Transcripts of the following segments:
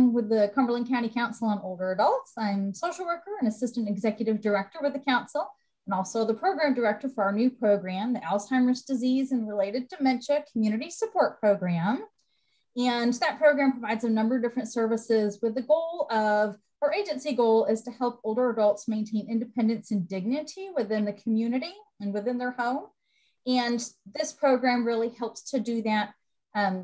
Cumberland with the Cumberland County Council on Older Adults. I'm social worker and assistant executive director with the council, and also the program director for our new program, the Alzheimer's Disease and Related Dementia Community Support Program. And that program provides a number of different services with the goal of, our agency goal is to help older adults maintain independence and dignity within the community and within their home. And this program really helps to do that,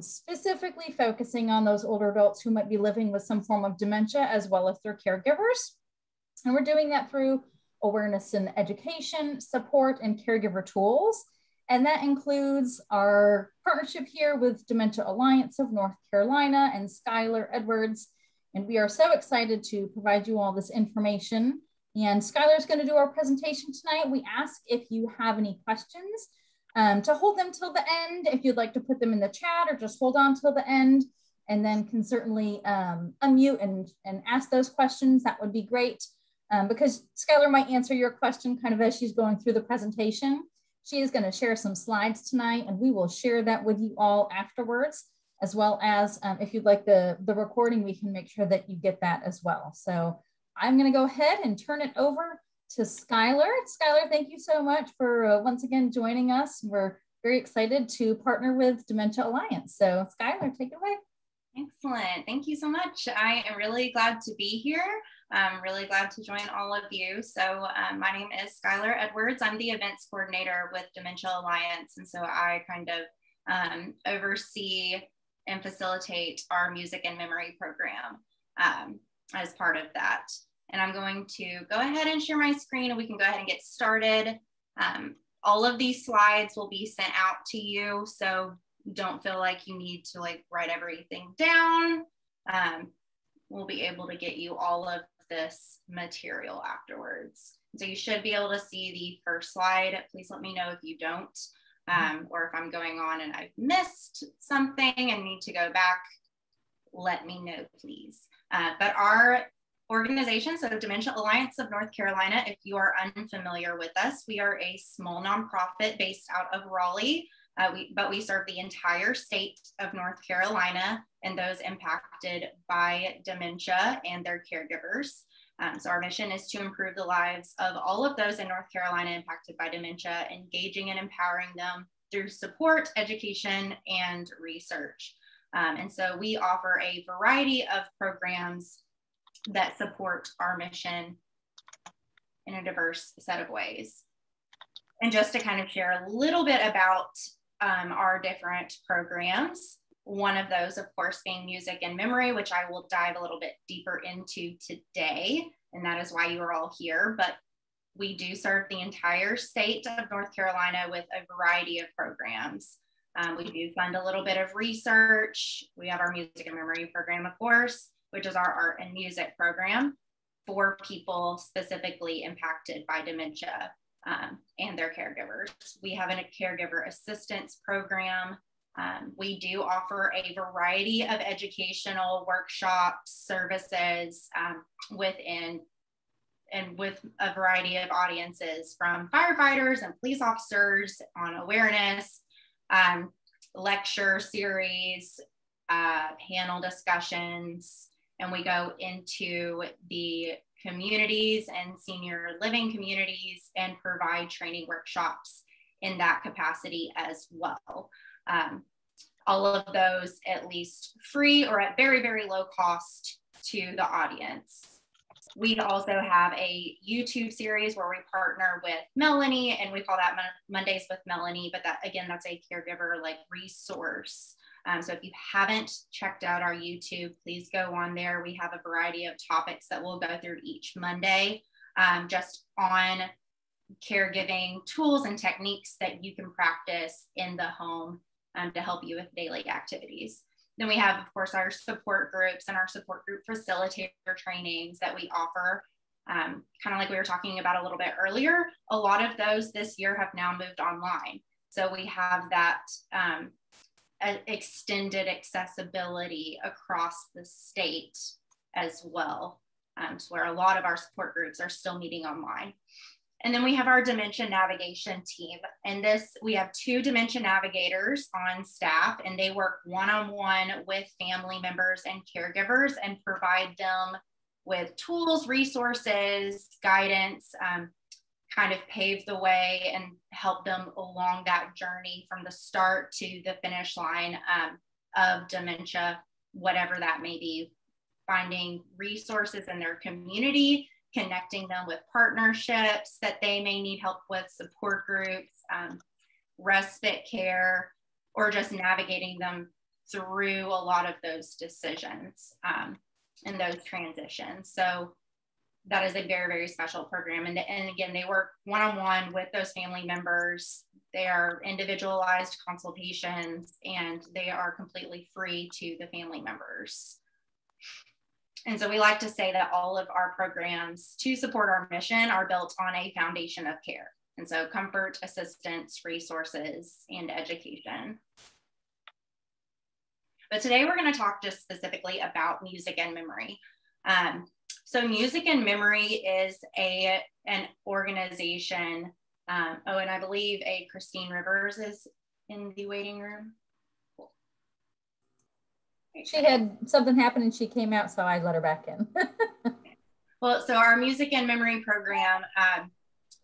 specifically focusing on those older adults who might be living with some form of dementia as well as their caregivers. And we're doing that through awareness and education, support, and caregiver tools. And that includes our partnership here with Dementia Alliance of North Carolina and Skylar Edwards. And we are so excited to provide you all this information. And Skylar is going to do our presentation tonight. We ask if you have any questions to hold them till the end. If you'd like to put them in the chat or just hold on till the end, and then can certainly unmute and ask those questions, that would be great. Because Skylar might answer your question kind of as she's going through the presentation. She is going to share some slides tonight, and we will share that with you all afterwards, as well as if you'd like the recording, we can make sure that you get that as well. So I'm going to go ahead and turn it over to Skylar. Skylar, thank you so much for once again joining us. We're very excited to partner with Dementia Alliance. So Skylar, take it away. Excellent. Thank you so much. I am really glad to be here. I'm really glad to join all of you. So my name is Skylar Edwards. I'm the events coordinator with Dementia Alliance. And so I kind of oversee and facilitate our music and memory program as part of that. And I'm going to go ahead and share my screen and we can go ahead and get started. All of these slides will be sent out to you. So don't feel like you need to write everything down. We'll be able to get you all of this material afterwards. So you should be able to see the first slide. Please let me know if you don't, or if I'm going on and I've missed something and need to go back, let me know, please. But our organization, so Dementia Alliance of North Carolina, if you are unfamiliar with us, we are a small nonprofit based out of Raleigh. But we serve the entire state of North Carolina and those impacted by dementia and their caregivers. So our mission is to improve the lives of all of those in North Carolina impacted by dementia, engaging and empowering them through support, education, and research. And so we offer a variety of programs that support our mission in a diverse set of ways. And just to kind of share a little bit about our different programs. One of those, of course, being music and memory, which I will dive a little bit deeper into today. And that is why you are all here. But we do serve the entire state of North Carolina with a variety of programs. We do fund a little bit of research. We have our music and memory program, of course, which is our art and music program for people specifically impacted by dementia. And their caregivers. We have a caregiver assistance program. We do offer a variety of educational workshops, services within and with a variety of audiences, from firefighters and police officers on awareness, lecture series, panel discussions, and we go into the communities and senior living communities and provide training workshops in that capacity as well. All of those at least free or at very, very low cost to the audience. We also have a YouTube series where we partner with Melanie, and we call that Mondays with Melanie, but that, again, that's a caregiver resource. So if you haven't checked out our YouTube, please go on there. We have a variety of topics that we'll go through each Monday, just on caregiving tools and techniques that you can practice in the home to help you with daily activities. Then we have, of course, our support groups and our support group facilitator trainings that we offer. Kind of like we were talking about a little bit earlier, a lot of those this year have now moved online. So we have that extended accessibility across the state as well, so where a lot of our support groups are still meeting online. And then we have our dementia navigation team. And we have 2 dementia navigators on staff, and they work one-on-one with family members and caregivers and provide them with tools, resources, guidance, kind of pave the way and help them along that journey from the start to the finish line of dementia, whatever that may be. Finding resources in their community, connecting them with partnerships that they may need help with, support groups, respite care, or just navigating them through a lot of those decisions and those transitions. So that is a very, very special program. And again, they work one-on-one with those family members. They are individualized consultations, and they are completely free to the family members. And so we like to say that all of our programs to support our mission are built on a foundation of care. And so comfort, assistance, resources, and education. But today we're going to talk just specifically about music and memory. So Music and Memory is an organization. And I believe Christine Rivers is in the waiting room. She had something happen and she came out, so I let her back in. Well, so our Music and Memory program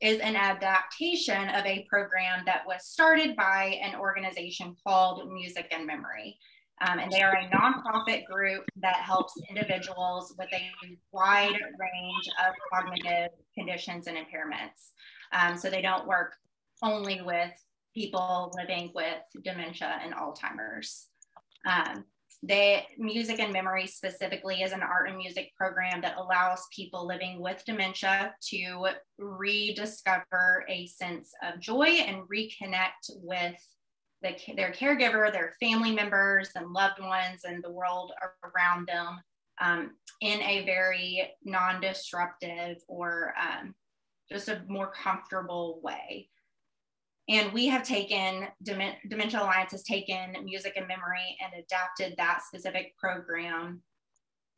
is an adaptation of a program that was started by an organization called Music and Memory. And they are a nonprofit group that helps individuals with a wide range of cognitive conditions and impairments. So they don't work only with people living with dementia and Alzheimer's. Music and Memory specifically is an art and music program that allows people living with dementia to rediscover a sense of joy and reconnect with their caregiver, their family members and loved ones, and the world around them in a very non-disruptive or just a more comfortable way. And we have taken, Dementia Alliance has taken Music and Memory and adapted that specific program,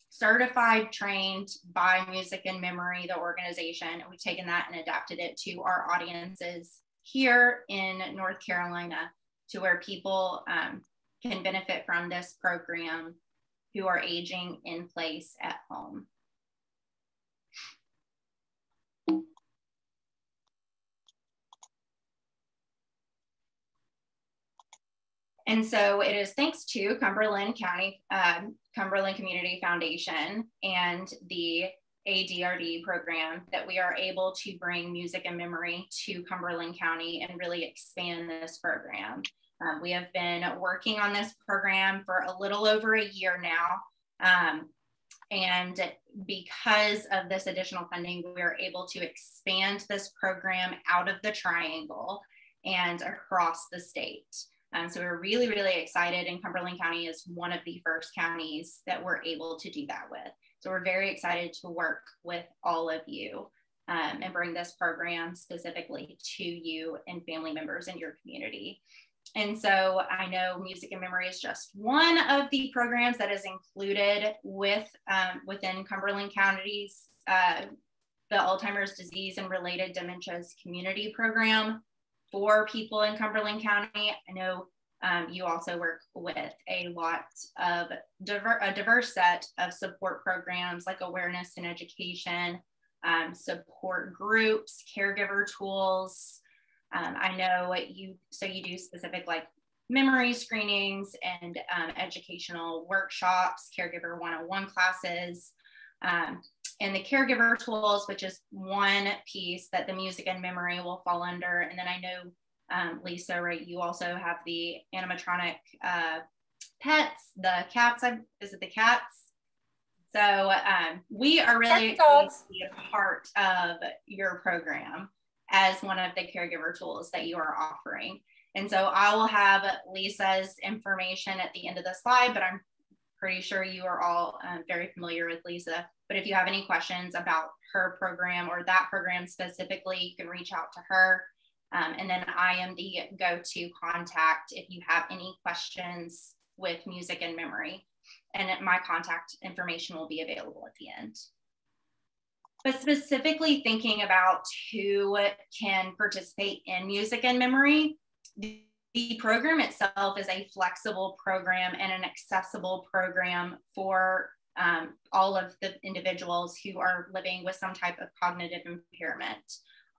certified, trained by Music and Memory, the organization, and we've taken that and adapted it to our audiences here in North Carolina, to where people can benefit from this program who are aging in place at home. And so it is thanks to Cumberland Community Foundation and the ADRD program that we are able to bring Music and Memory to Cumberland County and really expand this program. We have been working on this program for a little over a year now. And because of this additional funding, we are able to expand this program out of the Triangle and across the state. So we're really, really excited, and Cumberland County is one of the first counties that we're able to do that with. So we're very excited to work with all of you and bring this program specifically to you and family members in your community. And so I know Music and Memory is just one of the programs that is included within Cumberland County's the Alzheimer's disease and related dementias community program for people in Cumberland County. I know you also work with a lot of a diverse set of support programs like awareness and education, support groups, caregiver tools. I know you do specific like memory screenings and educational workshops, caregiver 101 classes, and the caregiver tools, which is one piece that the Music and Memory will fall under. And then I know, Lisa, right, you also have the animatronic pets, the cats, is it the cats? So we are really excited to be a part of your program as one of the caregiver tools that you are offering. And so I will have Lisa's information at the end of the slide, but I'm pretty sure you are all very familiar with Lisa. But if you have any questions about her program or that program specifically, you can reach out to her. And then I am the go-to contact if you have any questions with Music and Memory. And my contact information will be available at the end. But specifically thinking about who can participate in music and memory, the program itself is a flexible program and an accessible program for all of the individuals who are living with some type of cognitive impairment.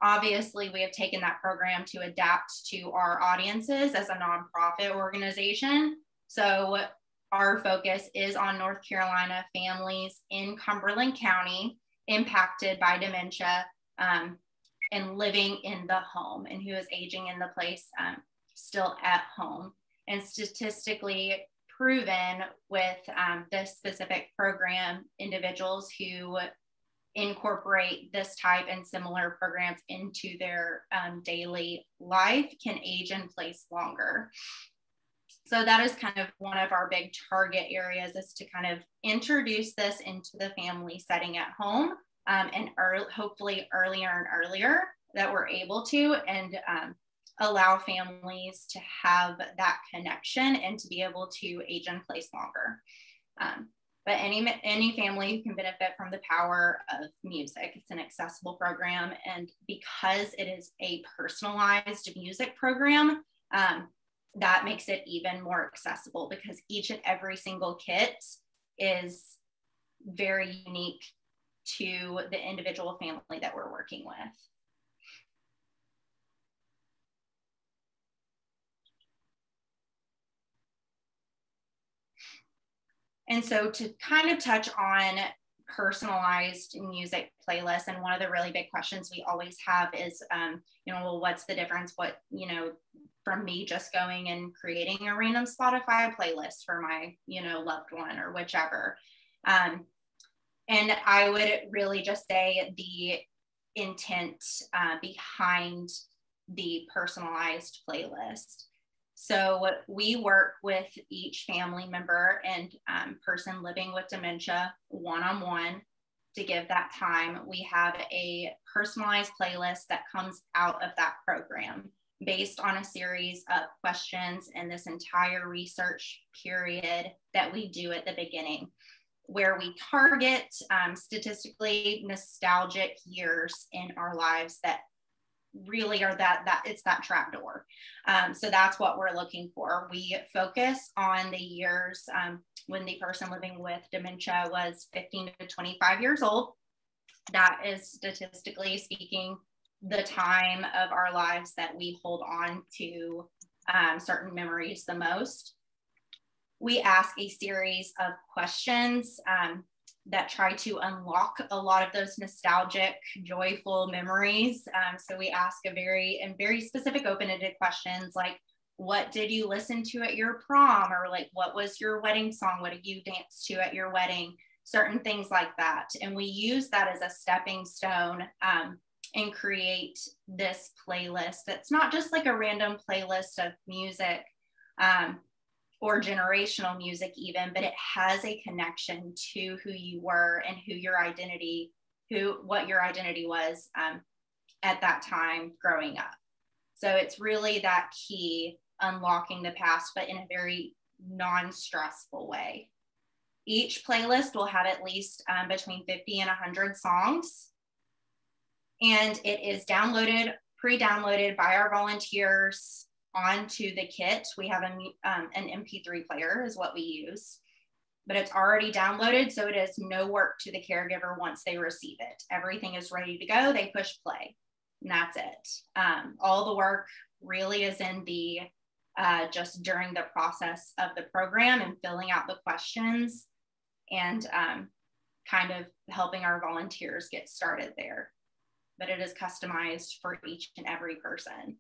Obviously, we have taken that program to adapt to our audiences as a nonprofit organization. So our focus is on North Carolina families in Cumberland County impacted by dementia and living in the home, and who is aging in the place still at home. And statistically proven with this specific program, individuals who incorporate this type and similar programs into their daily life can age in place longer. So that is kind of one of our big target areas, is to kind of introduce this into the family setting at home, and hopefully earlier and earlier that we're able to, and allow families to have that connection and to be able to age in place longer. But any family can benefit from the power of music. It's an accessible program. And because it is a personalized music program, that makes it even more accessible, because each and every single kit is very unique to the individual family that we're working with. And so to kind of touch on personalized music playlists, and one of the really big questions we always have is, well, what's the difference? From me just going and creating a random Spotify playlist for my, loved one or whichever. And I would really just say the intent behind the personalized playlist. So we work with each family member and person living with dementia one-on-one to give that time. We have a personalized playlist that comes out of that program based on a series of questions and this entire research period that we do at the beginning, where we target statistically nostalgic years in our lives that really are that it's that trapdoor. So that's what we're looking for. We focus on the years when the person living with dementia was 15 to 25 years old. That is, statistically speaking, the time of our lives that we hold on to certain memories the most. We ask a series of questions that try to unlock a lot of those nostalgic, joyful memories. So we ask very specific open-ended questions like, what did you listen to at your prom? Or like, what was your wedding song? What did you dance to at your wedding? Certain things like that. And we use that as a stepping stone and create this playlist that's not just like a random playlist of music or generational music even, but it has a connection to who you were and what your identity was at that time growing up. So it's really that key, unlocking the past, but in a very non-stressful way. Each playlist will have at least between 50 and 100 songs. And it is pre-downloaded by our volunteers onto the kit. We have an MP3 player is what we use, but it's already downloaded. So it is no work to the caregiver once they receive it. Everything is ready to go. They push play and that's it. All the work really is in the just during the process of the program and filling out the questions and kind of helping our volunteers get started there. But it is customized for each and every person.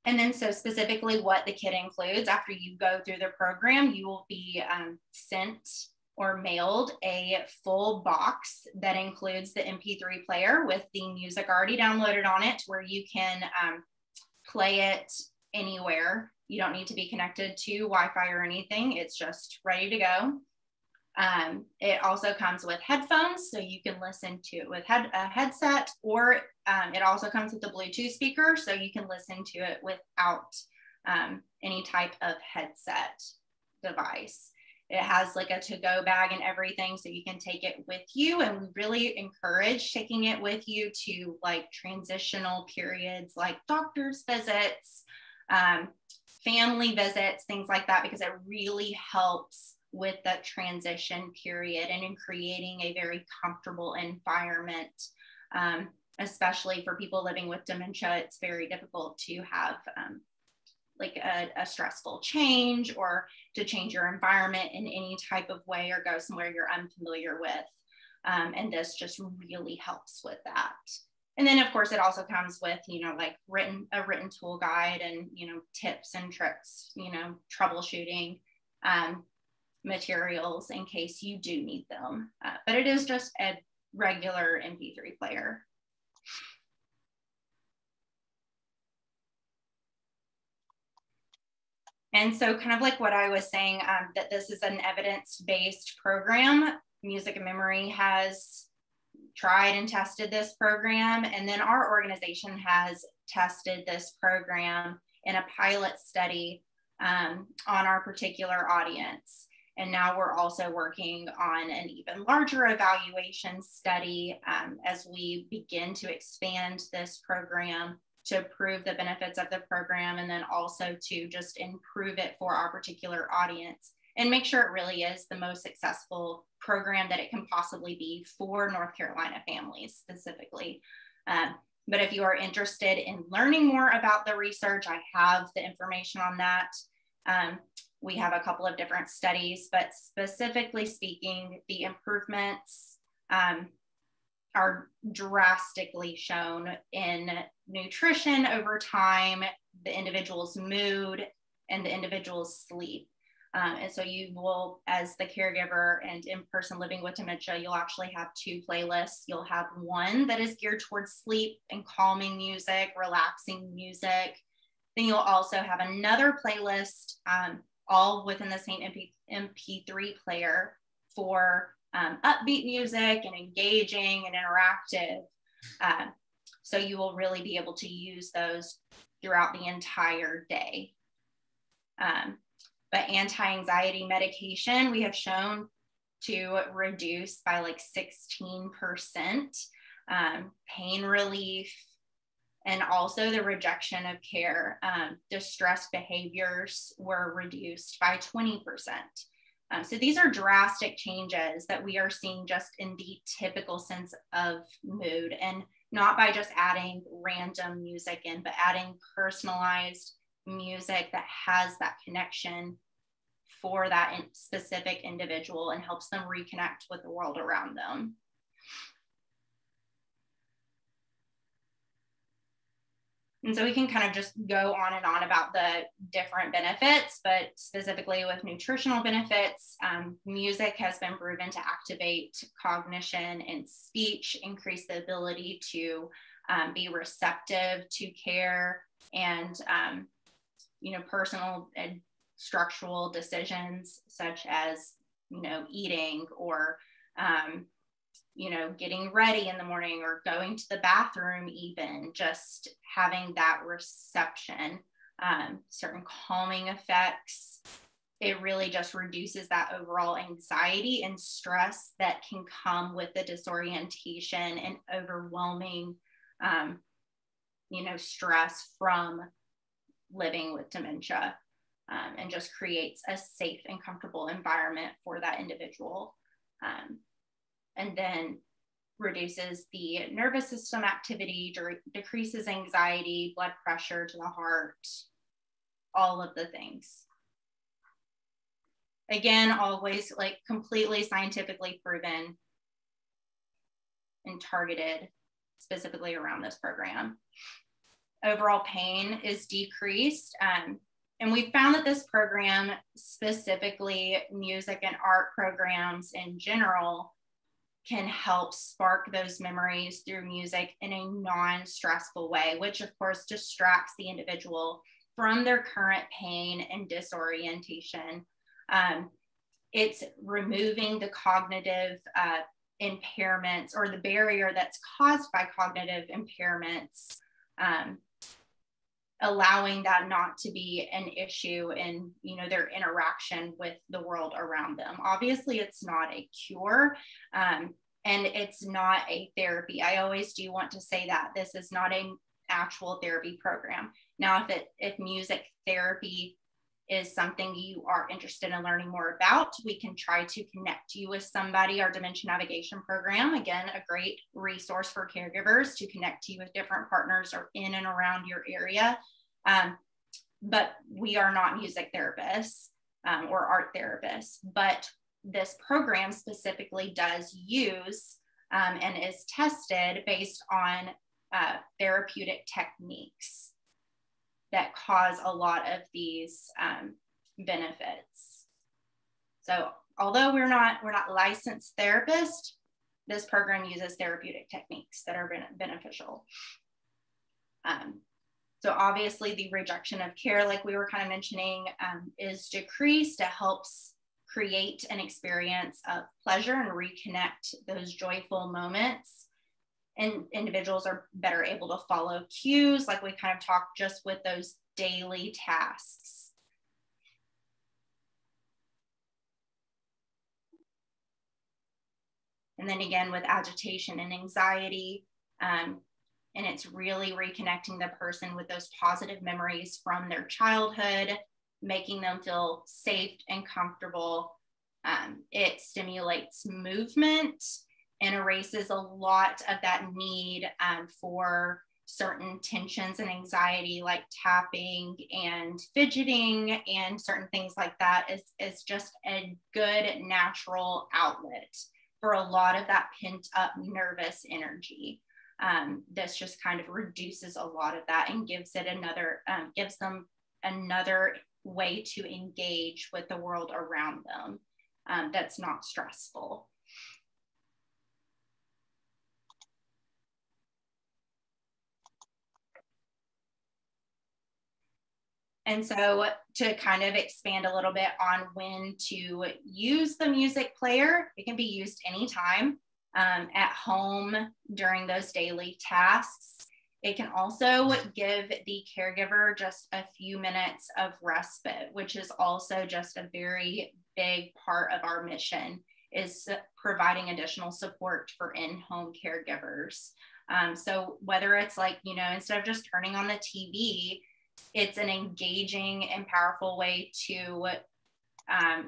And then so specifically what the kit includes, after you go through the program, you will be sent or mailed a full box that includes the MP3 player with the music already downloaded on it, where you can play it anywhere. You don't need to be connected to Wi-Fi or anything. It's just ready to go. It also comes with headphones, so you can listen to it with a headset, or it also comes with a Bluetooth speaker, so you can listen to it without any type of headset device. It has like a to-go bag and everything, so you can take it with you. And we really encourage taking it with you to like transitional periods, like doctor's visits, family visits, things like that, because it really helps with that transition period and in creating a very comfortable environment. Especially for people living with dementia, it's very difficult to have like a stressful change or to change your environment in any type of way or go somewhere you're unfamiliar with. And this just really helps with that. And then of course it also comes with, you know, like a written tool guide and, you know, tips and tricks, you know, troubleshooting materials in case you do need them. But it is just a regular MP3 player. And so kind of like what I was saying, that this is an evidence-based program. Music and Memory has tried and tested this program. And then our organization has tested this program in a pilot study on our particular audience. And now we're also working on an even larger evaluation study as we begin to expand this program to prove the benefits of the program, and then also to just improve it for our particular audience and make sure it really is the most successful program that it can possibly be for North Carolina families specifically. But if you are interested in learning more about the research, I have the information on that. We have a couple of different studies, but specifically speaking, the improvements are drastically shown in nutrition over time, the individual's mood, and the individual's sleep. And so you will, as the caregiver and in-person living with dementia, you'll actually have two playlists. You'll have one that is geared towards sleep and calming music, relaxing music. Then you'll also have another playlist, all within the same MP3 player for upbeat music and engaging and interactive. So you will really be able to use those throughout the entire day. But anti-anxiety medication, we have shown to reduce by like 16%, pain relief, and also the rejection of care. Distress behaviors were reduced by 20%. So these are drastic changes that we are seeing just in the typical sense of mood, and not by just adding random music in, but adding personalized music that has that connection for that specific individual and helps them reconnect with the world around them. And so we can kind of just go on and on about the different benefits, but specifically with nutritional benefits, music has been proven to activate cognition and speech, increase the ability to be receptive to care and, you know, personal and structural decisions such as, you know, eating or, you know, getting ready in the morning or going to the bathroom, even just having that reception, certain calming effects. It really just reduces that overall anxiety and stress that can come with the disorientation and overwhelming, you know, stress from living with dementia, and just creates a safe and comfortable environment for that individual. And then reduces the nervous system activity, decreases anxiety, blood pressure to the heart, all of the things. Again, always like completely scientifically proven and targeted specifically around this program. Overall pain is decreased. And we found that this program, specifically music and art programs in general, can help spark those memories through music in a non-stressful way, which of course distracts the individual from their current pain and disorientation. It's removing the cognitive impairments or the barrier that's caused by cognitive impairments, allowing that not to be an issue in, you know, their interaction with the world around them. Obviously, it's not a cure, and it's not a therapy. I always do want to say that this is not an actual therapy program. Now, if music therapy is something you are interested in learning more about, we can try to connect you with somebody. Our dementia navigation program, again, a great resource for caregivers to connect you with different partners or in and around your area. But we are not music therapists or art therapists, but this program specifically does use and is tested based on therapeutic techniques that cause a lot of these benefits. So although we're not licensed therapists, this program uses therapeutic techniques that are beneficial. So obviously the rejection of care, like we were kind of mentioning, is decreased. It helps create an experience of pleasure and reconnect those joyful moments. And individuals are better able to follow cues, like we kind of talked just with those daily tasks. And then again, with agitation and anxiety, and it's really reconnecting the person with those positive memories from their childhood, making them feel safe and comfortable. It stimulates movement and erases a lot of that need for certain tensions and anxiety, like tapping and fidgeting and certain things like that is just a good natural outlet for a lot of that pent up nervous energy. This just kind of reduces a lot of that and gives them another way to engage with the world around them that's not stressful. And so to kind of expand a little bit on when to use the music player, it can be used anytime at home during those daily tasks. It can also give the caregiver just a few minutes of respite, which is also just a very big part of our mission, is providing additional support for in-home caregivers. So whether it's like, you know, instead of just turning on the TV, it's an engaging and powerful way to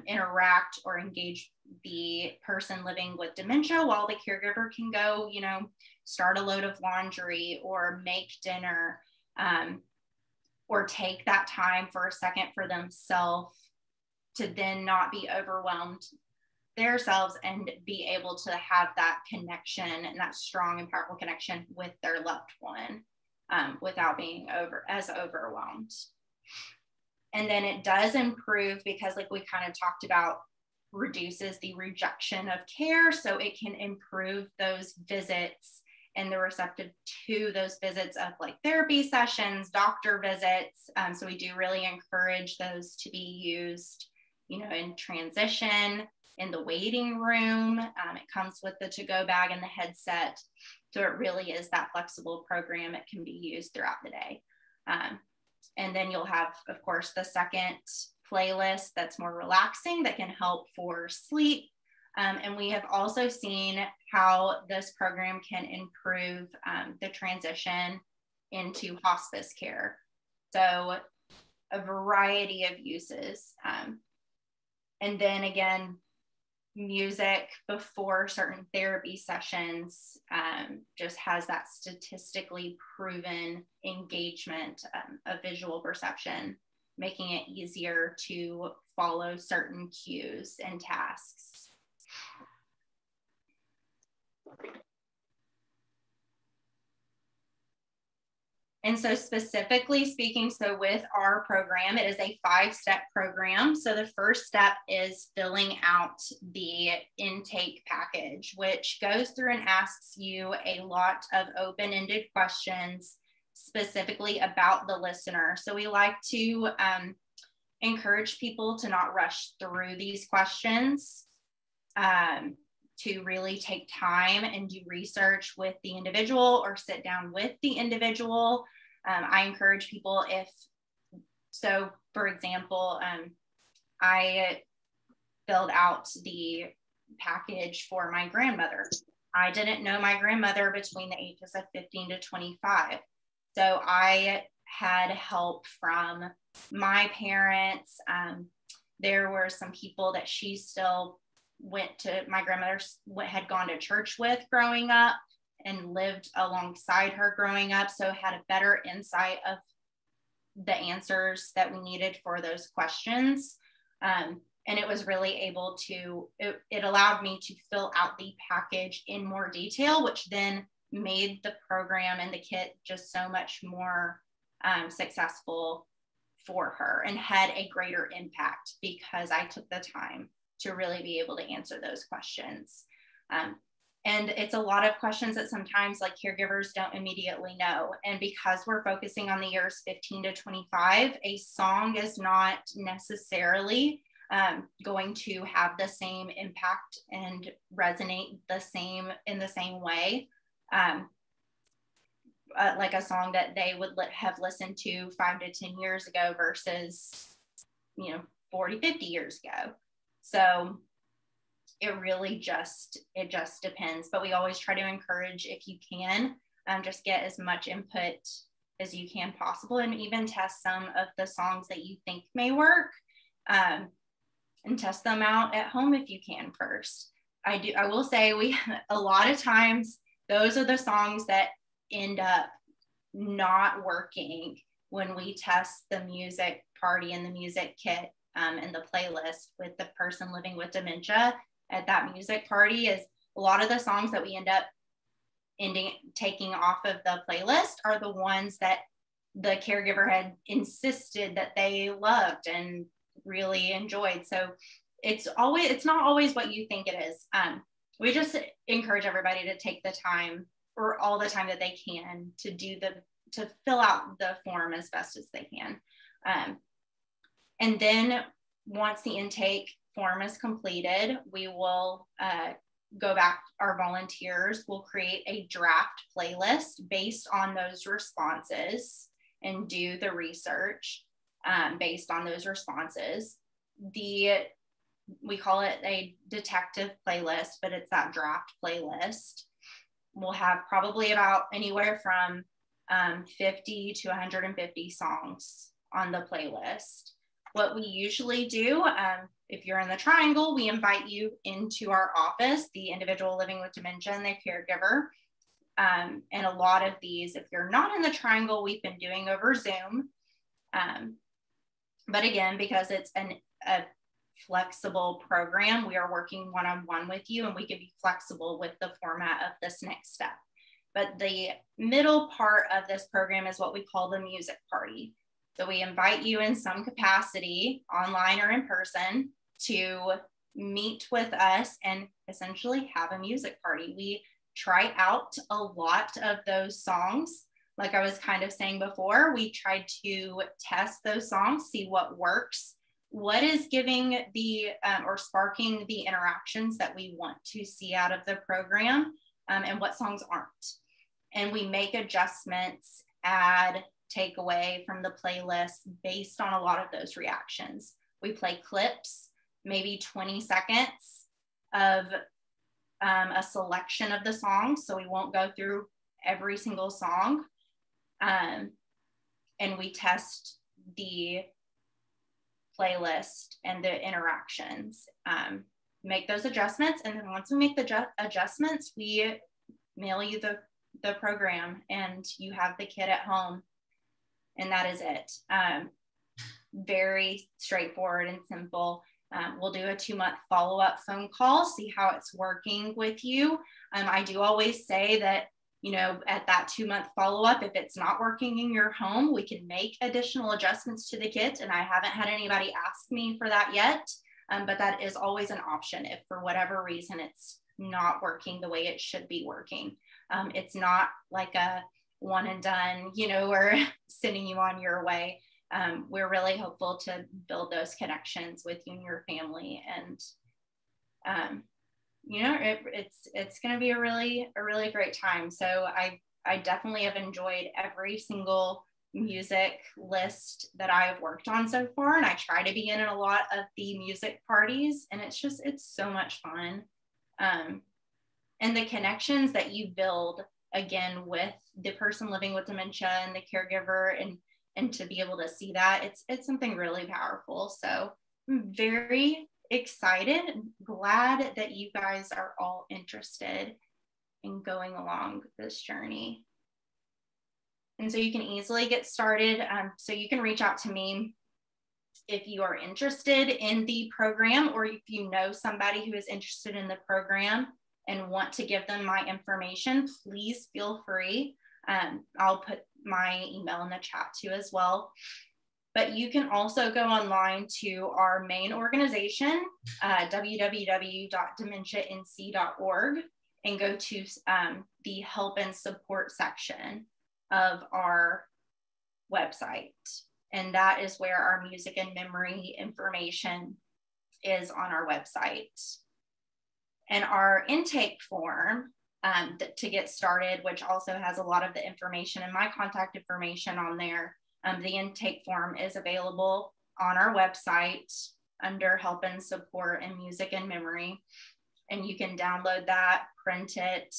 interact or engage the person living with dementia, while the caregiver can go, you know, start a load of laundry or make dinner, or take that time for a second for themselves to then not be overwhelmed themselves and be able to have that connection and that strong and powerful connection with their loved one without being as overwhelmed. And then it does improve, because like we kind of talked about, reduces the rejection of care. So it can improve those visits and the receptive to those visits of like therapy sessions, doctor visits. So we do really encourage those to be used, you know, in transition, in the waiting room. It comes with the to-go bag and the headset. So it really is that flexible program. It can be used throughout the day. And then you'll have, of course, the second playlist that's more relaxing that can help for sleep. And we have also seen how this program can improve the transition into hospice care. So a variety of uses. And then again, music before certain therapy sessions just has that statistically proven engagement of visual perception, making it easier to follow certain cues and tasks. And so specifically speaking, so with our program, it is a 5-step program. So the first step is filling out the intake package, which goes through and asks you a lot of open-ended questions specifically about the listener. So we like to encourage people to not rush through these questions, to really take time and do research with the individual or sit down with the individual. I encourage people so for example, I filled out the package for my grandmother. I didn't know my grandmother between the ages of 15 to 25. So I had help from my parents. There were some people that she still my grandmother had gone to church with growing up and lived alongside her growing up. So had a better insight of the answers that we needed for those questions. And it was really able to, it allowed me to fill out the package in more detail, which then made the program and the kit just so much more successful for her and had a greater impact because I took the time to really be able to answer those questions. And it's a lot of questions that sometimes like caregivers don't immediately know. And because we're focusing on the years 15 to 25, a song is not necessarily going to have the same impact and resonate in the same way. Like a song that they would have listened to 5 to 10 years ago versus, 40, 50 years ago. So it really just depends, but we always try to encourage, if you can, just get as much input as you can possible, and even test some of the songs that you think may work, and test them out at home if you can first. I will say a lot of times those are the songs that end up not working when we test the music party and the music kit and the playlist with the person living with dementia at that music party. Is a lot of the songs that we end up taking off of the playlist are the ones that the caregiver had insisted that they loved and really enjoyed. So it's not always what you think it is. We just encourage everybody to take the time, or all the time that they can, to fill out the form as best as they can. And then once the intake form is completed, we will go back, our volunteers will create a draft playlist based on those responses and do the research based on those responses. We call it a detective playlist, but it's that draft playlist. We'll have probably about anywhere from 50 to 150 songs on the playlist. What we usually do, if you're in the triangle, we invite you into our office, the individual living with dementia and their caregiver. And a lot of these, if you're not in the triangle, we've been doing over Zoom. But again, because it's a flexible program, we are working one-on-one with you, and we can be flexible with the format of this next step. But the middle part of this program is what we call the music party. So we invite you in some capacity, online or in person, to meet with us and essentially have a music party. We try out a lot of those songs. Like I was kind of saying before, we tried to test those songs, see what works, what is giving or sparking the interactions that we want to see out of the program, and what songs aren't. And we make adjustments, take away from the playlist based on a lot of those reactions. We play clips, maybe 20 seconds of a selection of the songs. So we won't go through every single song. And we test the playlist and the interactions, make those adjustments. And then once we make the adjustments, we mail you the program and you have the kit at home. And that is it. Very straightforward and simple. We'll do a 2-month follow-up phone call, see how it's working with you. I do always say that, at that 2-month follow-up, if it's not working in your home, we can make additional adjustments to the kit. And I haven't had anybody ask me for that yet, but that is always an option if for whatever reason it's not working the way it should be working. It's not like a one and done, we're sending you on your way. We're really hopeful to build those connections with you and your family. And, it's going to be a really great time. So I definitely have enjoyed every single music list that I've worked on so far, and I try to be in a lot of the music parties, and it's so much fun. And the connections that you build, again, with the person living with dementia and the caregiver, and to be able to see that, it's something really powerful. So I'm very excited and glad that you guys are all interested in going along this journey. And so you can easily get started. So you can reach out to me if you are interested in the program, or if you know somebody who is interested in the program and want to give them my information, please feel free. I'll put my email in the chat too as well. But you can also go online to our main organization, www.dementianc.org, and go to the help and support section of our website. And that is where our music and memory information is on our website. And our intake form to get started, which also has a lot of the information and my contact information on there. The intake form is available on our website under help and support and music and memory. And you can download that, print it,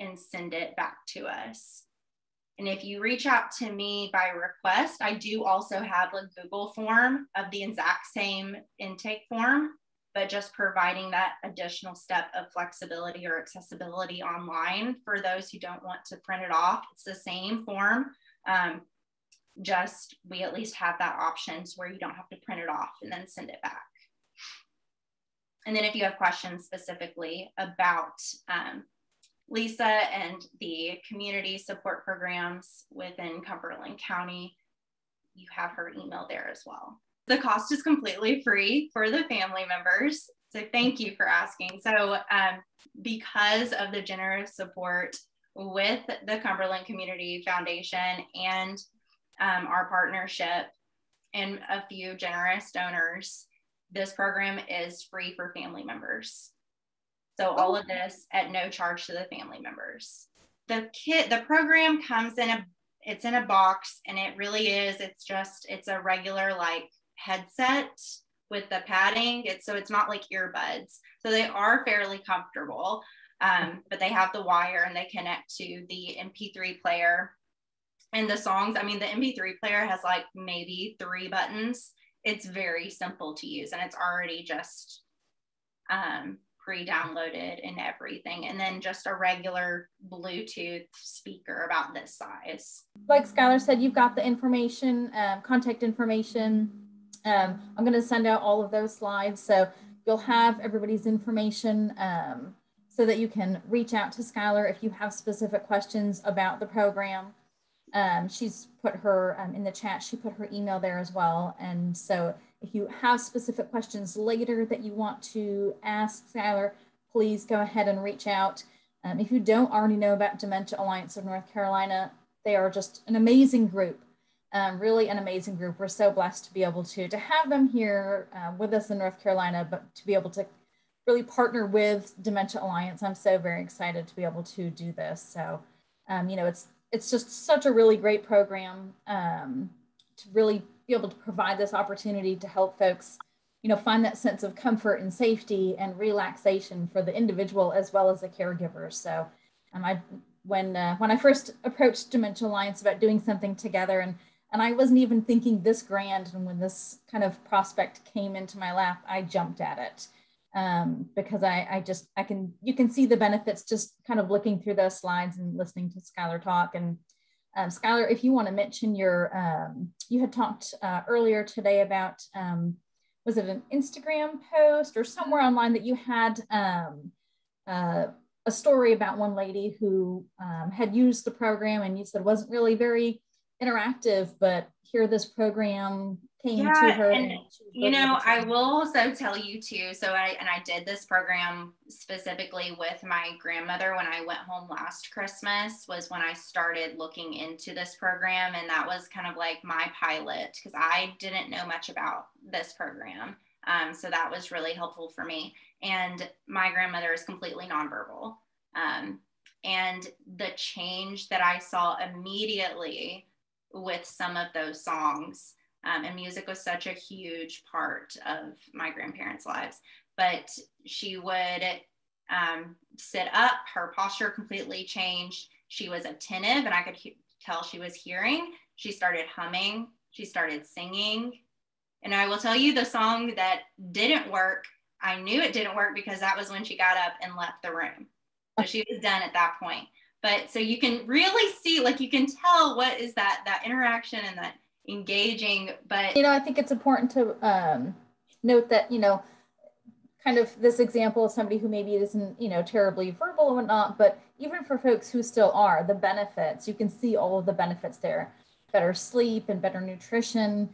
and send it back to us. And if you reach out to me by request, I do also have a Google form of the exact same intake form, but just providing that additional step of flexibility or accessibility online for those who don't want to print it off. It's the same form, just we at least have that option where you don't have to print it off and then send it back. And then if you have questions specifically about Lisa and the community support programs within Cumberland County, you have her email there as well. The cost is completely free for the family members. So thank you for asking. So because of the generous support with the Cumberland Community Foundation and our partnership and a few generous donors, this program is free for family members. So all of this at no charge to the family members. The program comes in it's in a box, and it really is, it's a regular like headset with the padding. So it's not like earbuds. So they are fairly comfortable, but they have the wire and they connect to the MP3 player. And the songs, I mean, the MP3 player has like maybe 3 buttons. It's very simple to use, and it's already just pre-downloaded and everything, and then just a regular Bluetooth speaker about this size. Like Skylar said, you've got the information, contact information. I'm going to send out all of those slides, so you'll have everybody's information so that you can reach out to Skylar if you have specific questions about the program. She's put her in the chat, she put her email there as well. And so if you have specific questions later that you want to ask Skylar, please go ahead and reach out. If you don't already know about Dementia Alliance of North Carolina, they are just an amazing group, really an amazing group. We're so blessed to be able to have them here with us in North Carolina, but to be able to really partner with Dementia Alliance. I'm so very excited to be able to do this. So, you know, it's just such a really great program to really be able to provide this opportunity to help folks, you know, find that sense of comfort and safety and relaxation for the individual as well as the caregivers. So when I first approached Dementia Alliance about doing something together, and I wasn't even thinking this grand, and when this kind of prospect came into my lap, I jumped at it. Because you can see the benefits just kind of looking through those slides and listening to Skylar talk. And Skylar, if you want to mention you had talked earlier today about, was it an Instagram post or somewhere online that you had a story about one lady who had used the program, and you said wasn't really very interactive, but here this program came to her. And you know, I will also tell you too, so I did this program specifically with my grandmother when I went home last Christmas, was when I started looking into this program. And that was kind of like my pilot, because I didn't know much about this program. So that was really helpful for me. And my grandmother is completely nonverbal. And the change that I saw immediately with some of those songs. And music was such a huge part of my grandparents' lives. But she would sit up, her posture completely changed. She was attentive, and I could tell she was hearing. She started humming, she started singing. And I will tell you, the song that didn't work, I knew it didn't work because that was when she got up and left the room. So she was done at that point. But so you can really see, like, you can tell what is that interaction and that engaging. But I think it's important to note that, kind of this example of somebody who maybe isn't, terribly verbal and whatnot, but even for folks who still are, the benefits, you can see all of the benefits there. Better sleep and better nutrition,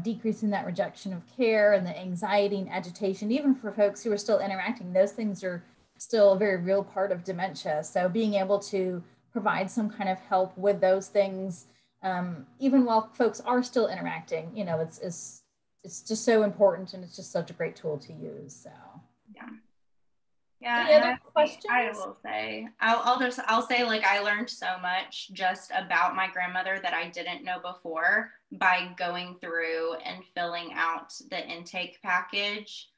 decreasing that rejection of care and the anxiety and agitation, even for folks who are still interacting, those things are still a very real part of dementia. So being able to provide some kind of help with those things, even while folks are still interacting, it's just so important, and it's just such a great tool to use. So yeah. Any other questions? I will say, I'll say, like, I learned so much just about my grandmother that I didn't know before by going through and filling out the intake package.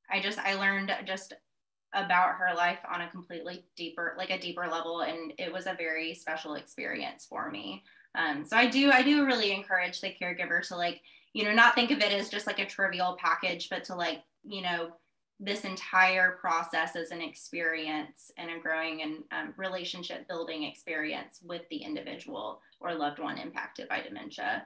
I learned just about her life on a completely deeper level, and it was a very special experience for me. So I do really encourage the caregiver to, like, not think of it as just like a trivial package, but to, like, this entire process as an experience and a growing and relationship building experience with the individual or loved one impacted by dementia.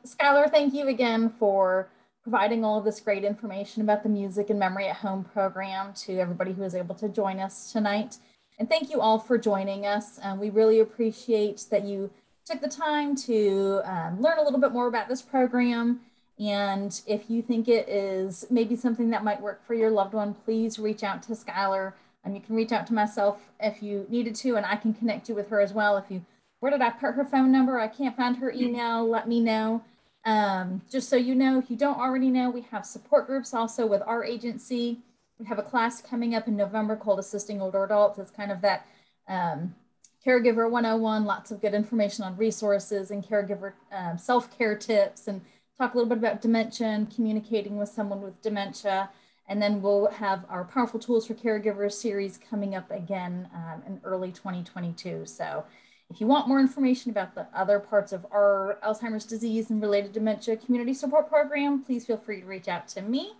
Skylar, thank you again for providing all of this great information about the Music and Memory at Home program to everybody who was able to join us tonight. And thank you all for joining us. We really appreciate that you took the time to learn a little bit more about this program. And if you think it is maybe something that might work for your loved one, please reach out to Skylar. You can reach out to myself if you needed to, and I can connect you with her as well. Where did I put her phone number? I can't find her email. Let me know. Just so you know, if you don't already know, we have support groups also with our agency. We have a class coming up in November called Assisting Older Adults. It's kind of that Caregiver 101, lots of good information on resources and caregiver self-care tips, and talk a little bit about dementia and communicating with someone with dementia. And then we'll have our Powerful Tools for Caregivers series coming up again in early 2022. So if you want more information about the other parts of our Alzheimer's disease and related dementia community support program, please feel free to reach out to me.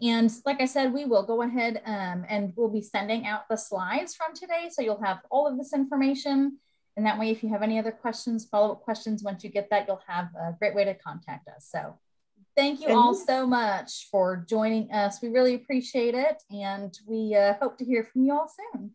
And like I said, we will go ahead and we'll be sending out the slides from today. So you'll have all of this information. And that way, if you have any other questions, follow-up questions, once you get that, you'll have a great way to contact us. So thank you all so much for joining us. We really appreciate it. And we hope to hear from you all soon.